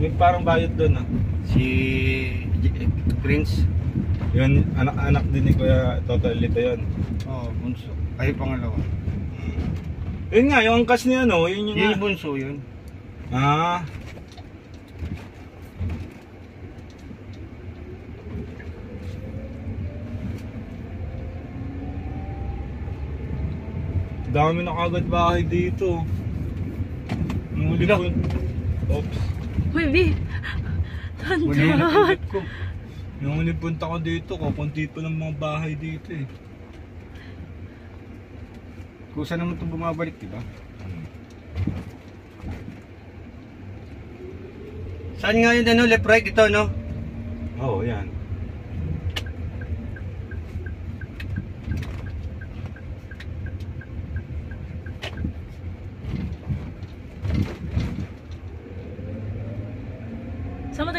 May parang bayot doon ah. Si Prince. Yun, anak-anak din ni Kuya Totalito yun. Oo, bunso. Ay, pangalawa. Yun nga, yung angkas niya no, yun yung Yung nga. bunso yun. Ah. Dami na kagad bahay dito. Muli po. Oops. Uy, B. Muli na pindot ko. Nung huli punta ko dito, kukunti pa ng mga bahay dito eh. Kusa naman itong bumabalik, diba? Saan nga yun ano, left right ito, no? Oo, yan. Saan mo tayo